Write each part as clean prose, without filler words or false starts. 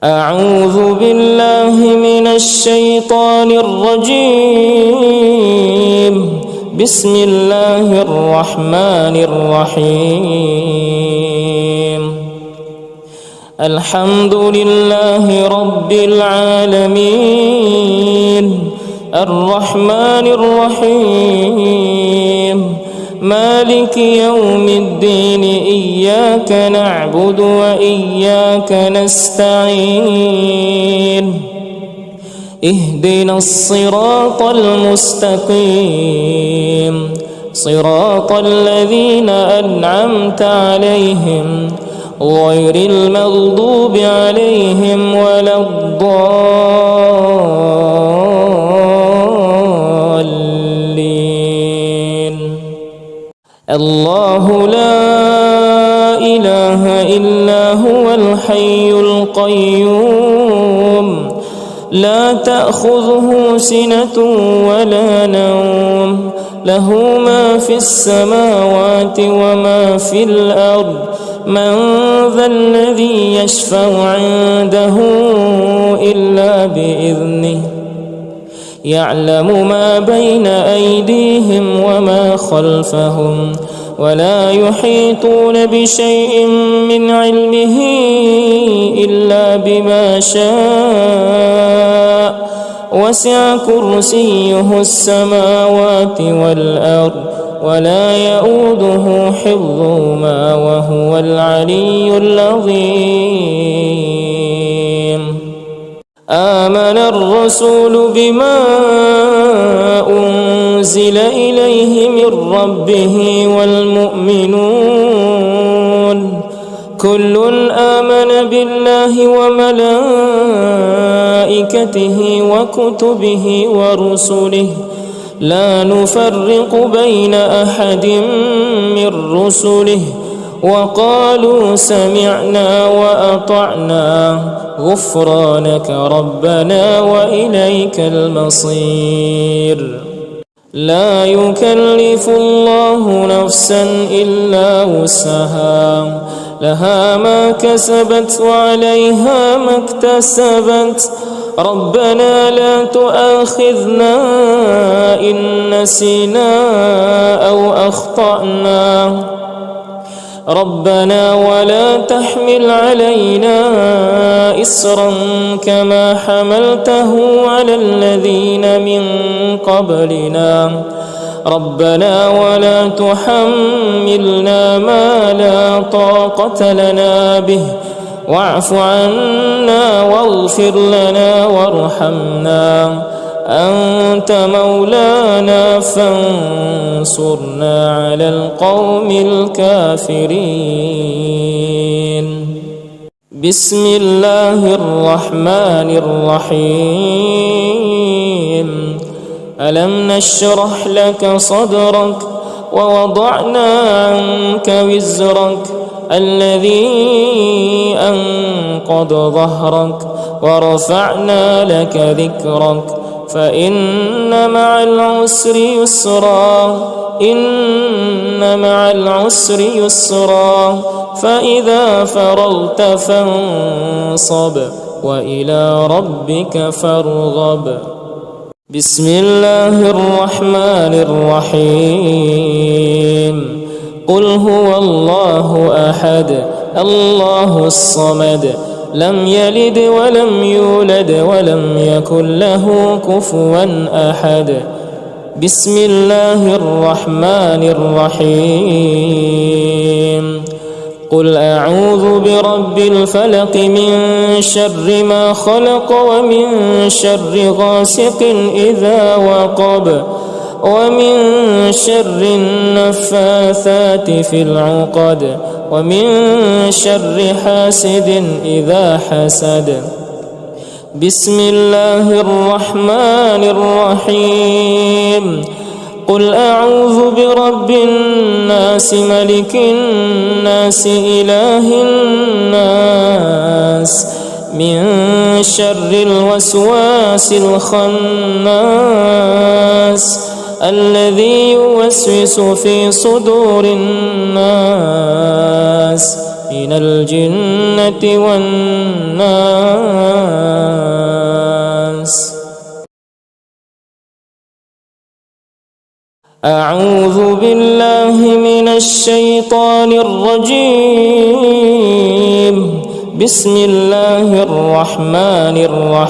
أعوذ بالله من الشيطان الرجيم. بسم الله الرحمن الرحيم. الحمد لله رب العالمين الرحمن الرحيم مالك يوم الدين. إياك نعبد وإياك نستعين. اهدنا الصراط المستقيم صراط الذين أنعمت عليهم غير المغضوب عليهم ولا الضالين. الله لا إله إلا هو الحي القيوم لا تأخذه سنة ولا نوم له ما في السماوات وما في الأرض. من ذا الذي يشفع عنده إلا بإذنه يعلم ما بين أيديهم وما خلفهم ولا يحيطون بشيء من علمه إلا بما شاء. وسع كرسيه السماوات والأرض ولا يؤوده حفظهما وهو العلي العظيم. آمن الرسول بما أنزل إليه من ربه والمؤمنون كل آمن بالله وملائكته وكتبه ورسله لا نفرق بين أحد من رسله وقالوا سمعنا وأطعنا غفرانك ربنا وإليك المصير. لا يكلف الله نفسا إلا وسعها لها ما كسبت وعليها ما اكتسبت. ربنا لا تؤاخذنا إن نسينا أو أخطأنا. ربنا ولا تحمل علينا إصرا كما حملته على الذين من قبلنا. ربنا ولا تحملنا ما لا طاقة لنا به واعف عنا واغفر لنا وارحمنا أنت مولانا فانصرنا على القوم الكافرين. بسم الله الرحمن الرحيم. ألم نشرح لك صدرك ووضعنا عنك وزرك الذي أنقض ظهرك ورفعنا لك ذكرك فإن مع العسر يسرا إن مع العسر يسرا فإذا فرغت فانصب وإلى ربك فارغب. بسم الله الرحمن الرحيم. قل هو الله أحد الله الصمد لم يلد ولم يولد ولم يكن له كفوا أحد. بسم الله الرحمن الرحيم. قل أعوذ برب الفلق من شر ما خلق ومن شر غاسق إذا وقب ومن شر النفاثات في العقد ومن شر حاسد إذا حسد. بسم الله الرحمن الرحيم. قل أعوذ برب الناس ملك الناس إله الناس من شر الوسواس الخناس الذي يوسوس في صدور الناس من الجنة والناس. أعوذ بالله من الشيطان الرجيم. بسم الله الرحمن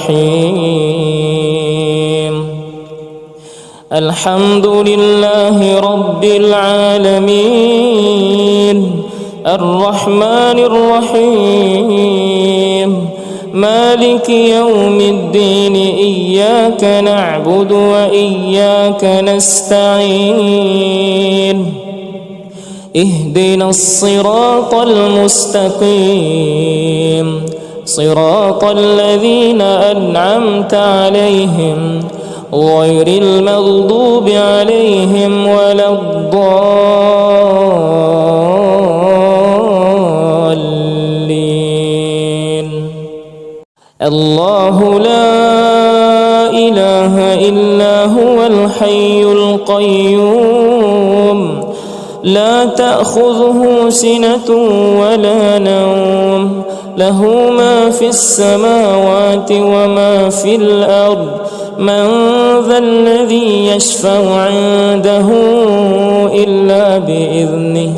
الرحيم. الحمد لله رب العالمين، الرحمن الرحيم، مالك يوم الدين، إياك نعبد وإياك نستعين، اهدنا الصراط المستقيم، صراط الذين أنعمت عليهم غير المغضوب عليهم ولا الضالين. الله لا إله إلا هو الحي القيوم، لا تأخذه سنة ولا نوم، له ما في السماوات وما في الأرض. من ذا الذي يشفع عنده إلا بإذنه،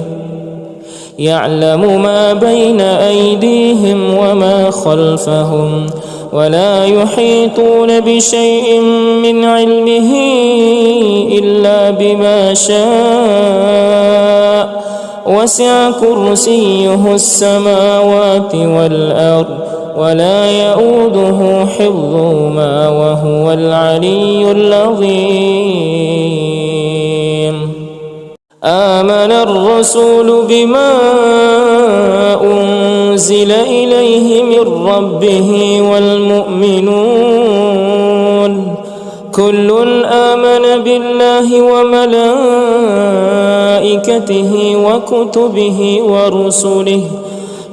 يعلم ما بين أيديهم وما خلفهم، ولا يحيطون بشيء من علمه إلا بما شاء، وسع كرسيه السماوات والأرض، ولا يؤوده حفظهما وهو العلي العظيم. آمن الرسول بما أنزل إليه من ربه والمؤمنون كل آمن بالله وملائكته وكتبه ورسله،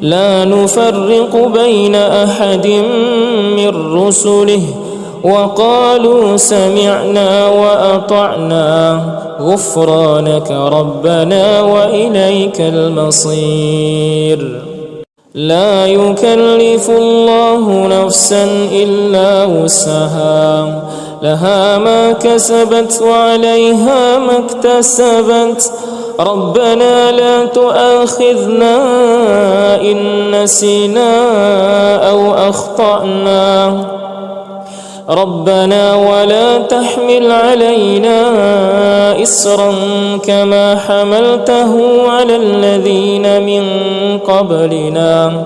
لا نفرق بين أحد من رسله، وقالوا سمعنا وأطعنا غفرانك ربنا وإليك المصير. لا يكلف الله نفسا إلا وسعها، لها ما كسبت وعليها ما اكتسبت. ربنا لا تؤاخذنا إن نسينا أو أخطأنا، ربنا ولا تحمل علينا إصرا كما حملته على الذين من قبلنا،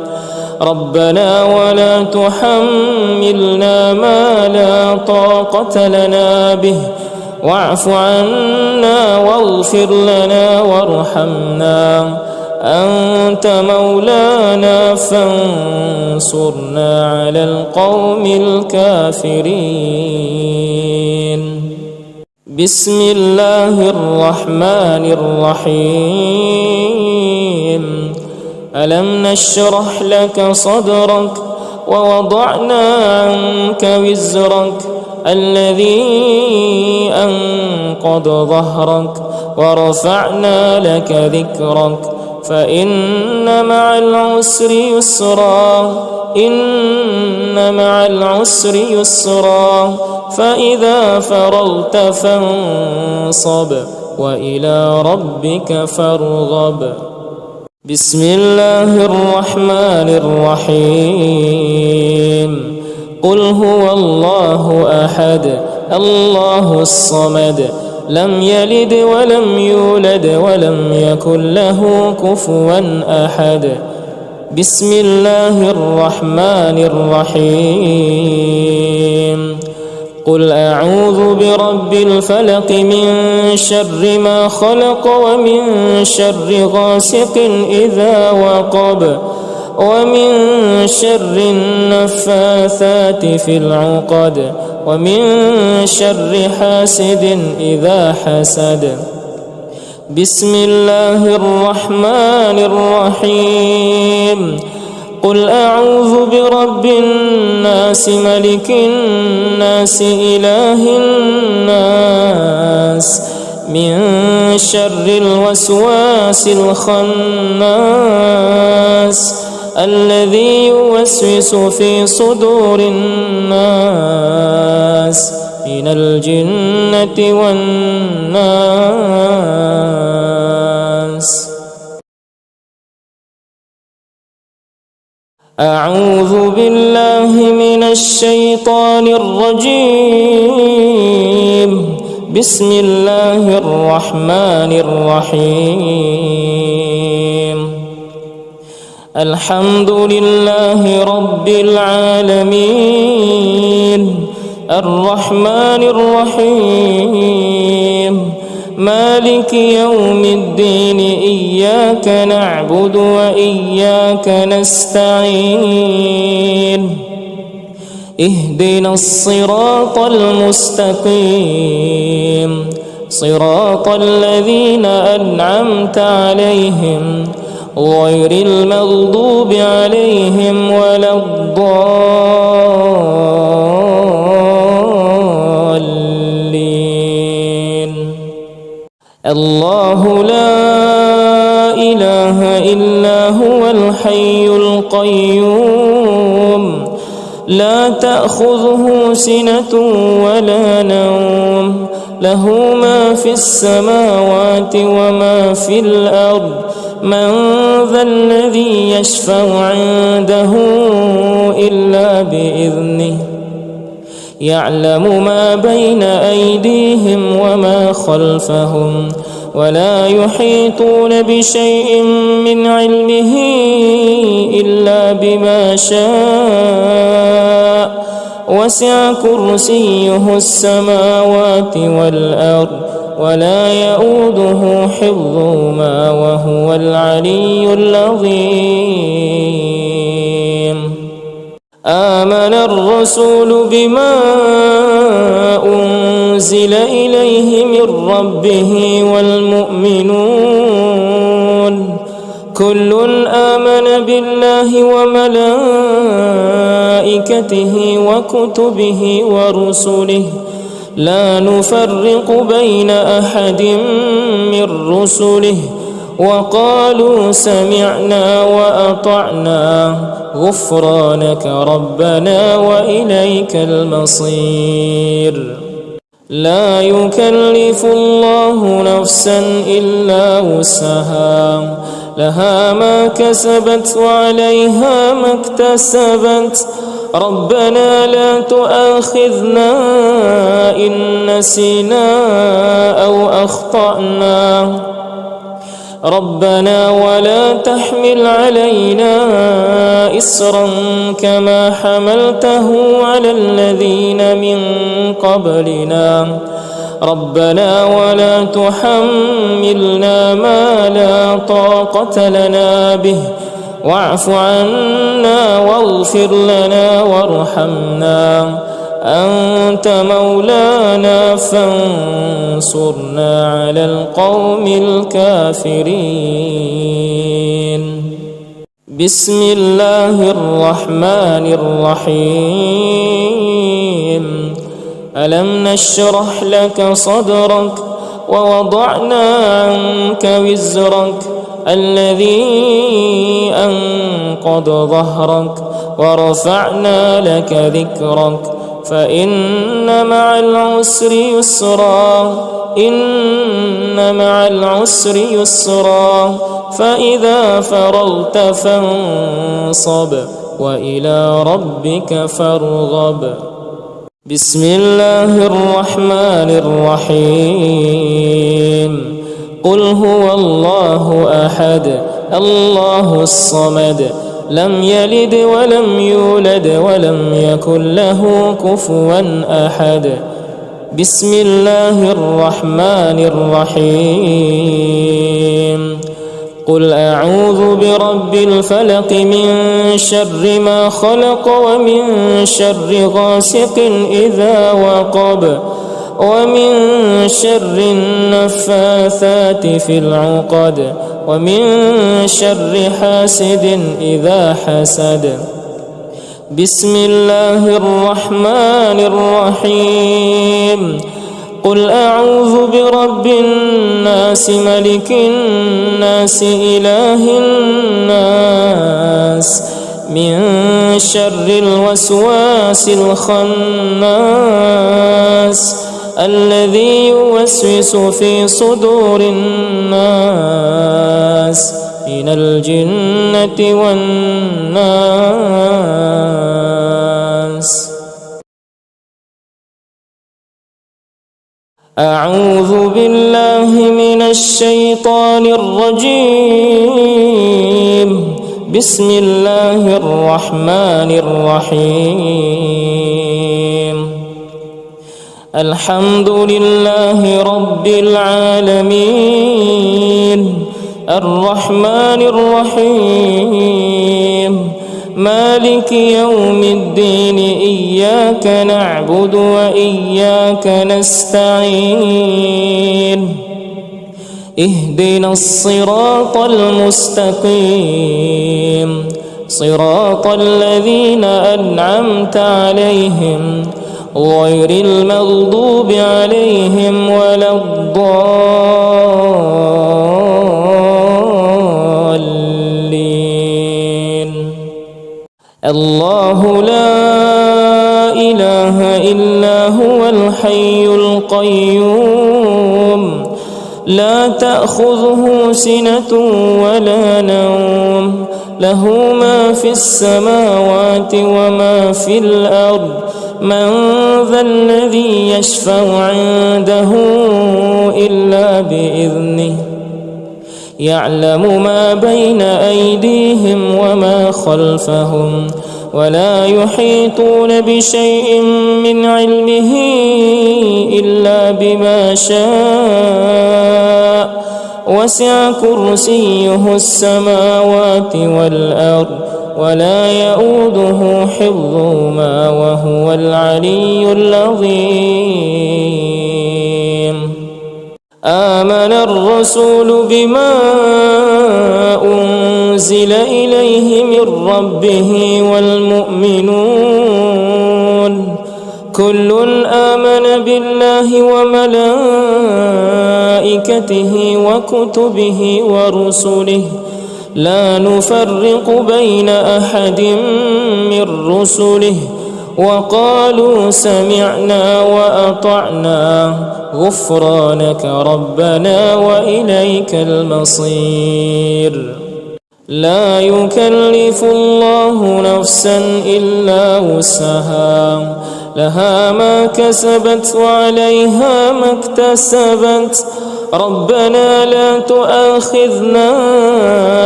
ربنا ولا تحملنا ما لا طاقة لنا به، واعف عنا واغفر لنا وارحمنا، أنت مولانا فانصرنا على القوم الكافرين. بسم الله الرحمن الرحيم. ألم نشرح لك صدرك ووضعنا عنك وزرك الذي أنقض ظهرك، ورفعنا لك ذكرك، فإن مع العسر يسرا، إن مع العسر يسرا، فإذا فرغت فانصب وإلى ربك فارغب. بسم الله الرحمن الرحيم. قل هو الله أحد الله الصمد، لم يلد ولم يولد ولم يكن له كفوا أحد. بسم الله الرحمن الرحيم. قل أعوذ برب الفلق من شر ما خلق، ومن شر غاسق إذا وقب، ومن شر النفاثات في العقد، ومن شر حاسد إذا حسد. بسم الله الرحمن الرحيم. قل أعوذ برب الناس ملك الناس إله الناس من شر الوسواس الخناس الذي يوسوس في صدور الناس من الجنة والناس. أعوذ بالله من الشيطان الرجيم. بسم الله الرحمن الرحيم. الحمد لله رب العالمين الرحمن الرحيم مالك يوم الدين إياك نعبد وإياك نستعين اهدنا الصراط المستقيم صراط الذين أنعمت عليهم غير المغضوب عليهم ولا الضالين. الله لا إله إلا هو الحي القيوم لا تأخذه سنة ولا نوم له ما في السماوات وما في الأرض من ذا الذي يشفع عنده إلا بإذنه يعلم ما بين أيديهم وما خلفهم ولا يحيطون بشيء من علمه إلا بما شاء وسع كرسيه السماوات والأرض ولا يؤوده حفظهما وهو العلي العظيم. آمن الرسول بما أنزل إليه من ربه والمؤمنون كل آمن بالله وملائكته وكتبه ورسله لا نفرق بين أحد من رسله وقالوا سمعنا وأطعنا غفرانك ربنا وإليك المصير. لا يكلف الله نفسا إلا وسعها لها ما كسبت وعليها ما اكتسبت ربنا لا تؤاخذنا إن نسينا أو أخطأنا ربنا ولا تحمل علينا إصرا كما حملته على الذين من قبلنا ربنا ولا تحملنا ما لا طاقة لنا به واعف عنا واغفر لنا وارحمنا أنت مولانا فانصرنا على القوم الكافرين. بسم الله الرحمن الرحيم. ألم نشرح لك صدرك ووضعنا عنك وزرك الذي أنقض ظهرك ورفعنا لك ذكرك فإن مع العسر يسرا إن مع العسر يسرا فإذا فرغت فانصب وإلى ربك فارغب. بسم الله الرحمن الرحيم. قل هو الله أحد الله الصمد لم يلد ولم يولد ولم يكن له كفوا أحد. بسم الله الرحمن الرحيم. قل أعوذ برب الفلق من شر ما خلق ومن شر غاسق إذا وقب ومن شر النفاثات في العقد ومن شر حاسد إذا حسد. بسم الله الرحمن الرحيم. قل أعوذ برب الناس ملك الناس إله الناس من شر الوسواس الخناس الناس الذي يوسوس في صدور الناس من الجنة والناس. أعوذ بالله من الشيطان الرجيم. بسم الله الرحمن الرحيم. الحمد لله رب العالمين الرحمن الرحيم مالك يوم الدين إياك نعبد وإياك نستعين اهدنا الصراط المستقيم صراط الذين أنعمت عليهم غير المغضوب عليهم ولا الضالين. الله لا إله إلا هو الحي القيوم لا تأخذه سنة ولا نوم له ما في السماوات وما في الأرض من ذا الذي يشفع عنده إلا بإذنه يعلم ما بين أيديهم وما خلفهم ولا يحيطون بشيء من علمه إلا بما شاء وسع كرسيه السماوات والأرض ولا يؤوده حفظهما وهو العلي العظيم. آمن الرسول بما أنزل إليه من ربه والمؤمنون كل آمن بالله وملائكته وكتبه ورسله لا نفرق بين أحد من رسله وقالوا سمعنا وأطعنا غفرانك ربنا وإليك المصير. لا يكلف الله نفسا إلا وسعها لها ما كسبت وعليها ما اكتسبت ربنا لا تؤاخذنا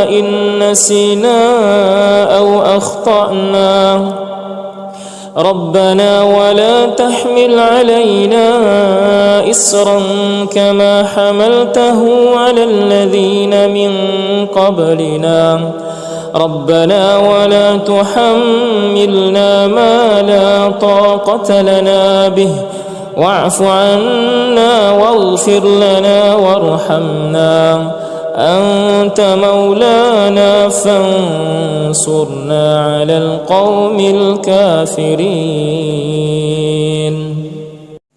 إن نسينا أو أخطأنا ربنا ولا تحمل علينا إصرا كما حملته على الذين من قبلنا ربنا ولا تحملنا ما لا طاقة لنا به واعف عنا واغفر لنا وارحمنا أنت مولانا فانصرنا على القوم الكافرين.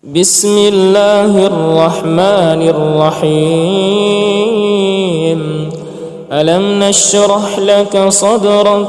بسم الله الرحمن الرحيم. ألم نشرح لك صدرك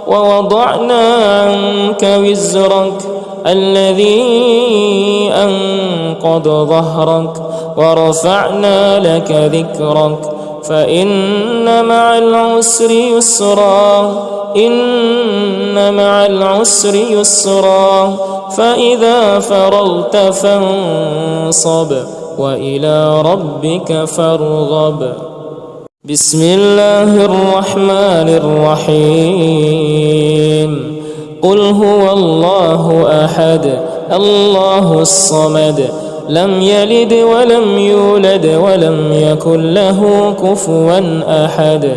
ووضعنا عنك وزرك الذي أنقض ظهرك ورفعنا لك ذكرك فإن مع العسر يسرا إن مع العسر يسرا فإذا فرغت فانصب وإلى ربك فارغب. بسم الله الرحمن الرحيم. قل هو الله أحد الله الصمد لم يلد ولم يولد ولم يكن له كفوا أحد.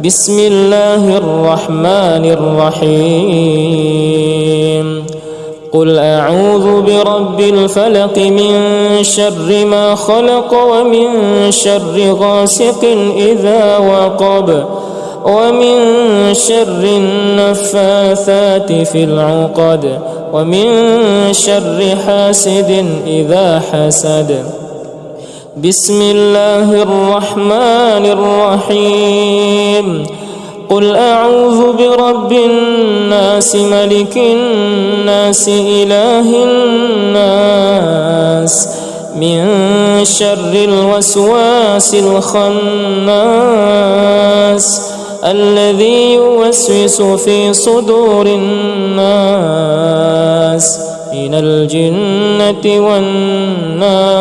بسم الله الرحمن الرحيم. قل أعوذ برب الفلق من شر ما خلق ومن شر غاسق إذا وقب ومن شر النفاثات في العقد ومن شر حاسد إذا حسد. بسم الله الرحمن الرحيم. قل أعوذ برب الناس ملك الناس إله الناس من شر الوسواس الخناس الذي يوسوس في صدور الناس من الجنة والناس.